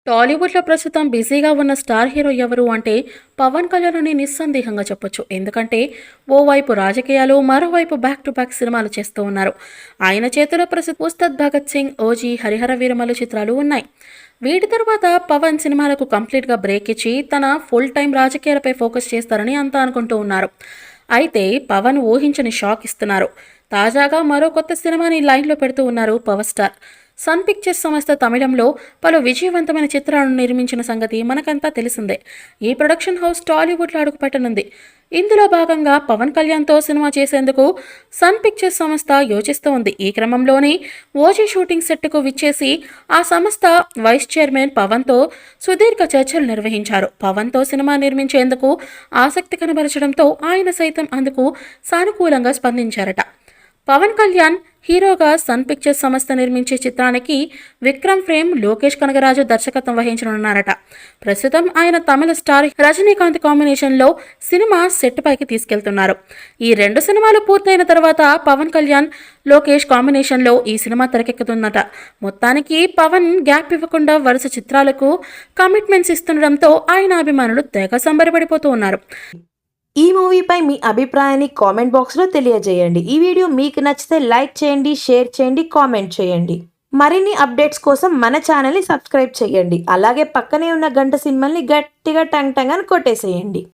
టాలీవుడ్‌లో ప్రస్తుతం బిజీగా ఉన్న స్టార్ హీరో ఎవరు అంటే పవన్ కళ్యాణ్ అని నిస్సందేహంగా చెప్పొచ్చు. ఎందుకంటే ఓవైపు రాజకీయాలు, మరోవైపు బ్యాక్ టు బ్యాక్ సినిమాలు చేస్తూ ఉన్నారు. ఆయన చేతిలో ప్రస్తుతం ఉస్తాద్ భగత్ సింగ్, ఓజీ, హరిహర వీరమల్లు చిత్రాలు ఉన్నాయి. వీటి తర్వాత పవన్ సినిమాలకు కంప్లీట్‌గా బ్రేక్ ఇచ్చి తన ఫుల్ టైమ్ రాజకీయాలపై ఫోకస్ చేస్తారని అంతా అనుకుంటూ ఉన్నారు. అయితే పవన్ ఊహించని షాక్ ఇస్తున్నారు. తాజాగా మరో కొత్త సినిమాని లైన్‌లో పెడుతూ ఉన్నారు పవర్ స్టార్. సన్ పిక్చర్స్ సంస్థ తమిళంలో పలు విజయవంతమైన చిత్రాలను నిర్మించిన సంగతి మనకంతా తెలిసిందే. ఈ ప్రొడక్షన్ హౌస్ టాలీవుడ్లో అడుగుపెట్టనుంది. ఇందులో భాగంగా పవన్ కళ్యాణ్తో సినిమా చేసేందుకు సన్ పిక్చర్స్ సంస్థ యోచిస్తూ ఉంది. ఈ క్రమంలోనే ఓజీ షూటింగ్ సెట్కు విచ్చేసి ఆ సంస్థ వైస్ చైర్మన్ పవన్తో సుదీర్ఘ చర్చలు నిర్వహించారు. పవన్తో సినిమా నిర్మించేందుకు ఆసక్తి కనబరచడంతో ఆయన సైతం అందుకు సానుకూలంగా స్పందించారట. పవన్ కళ్యాణ్ హీరోగా సన్ పిక్చర్స్ సంస్థ నిర్మించే చిత్రానికి విక్రమ్ ఫ్రేమ్, లోకేష్ కనగరాజు దర్శకత్వం వహించనున్నారట. ప్రస్తుతం ఆయన తమిళ స్టార్ రజనీకాంత్ కాంబినేషన్లో సినిమా సెట్ పైకి తీసుకెళ్తున్నారు. ఈ రెండు సినిమాలు పూర్తయిన తర్వాత పవన్ కళ్యాణ్, లోకేష్ కాంబినేషన్లో ఈ సినిమా తెరకెక్కుతుందట. మొత్తానికి పవన్ గ్యాప్ ఇవ్వకుండా వరుస చిత్రాలకు కమిట్మెంట్స్ ఇస్తుండడంతో ఆయన అభిమానులు తెగ సంబరపడిపోతూ ఉన్నారు. ఈ మూవీపై మీ అభిప్రాయాన్ని కామెంట్ బాక్స్లో తెలియజేయండి. ఈ వీడియో మీకు నచ్చితే లైక్ చేయండి, షేర్ చేయండి, కామెంట్ చేయండి. మరిన్ని అప్డేట్స్ కోసం మన ఛానల్ని సబ్స్క్రైబ్ చేయండి. అలాగే పక్కనే ఉన్న గంట సింబల్ని గట్టిగా టంగ్ టంగ్ అని కొట్టేసేయండి.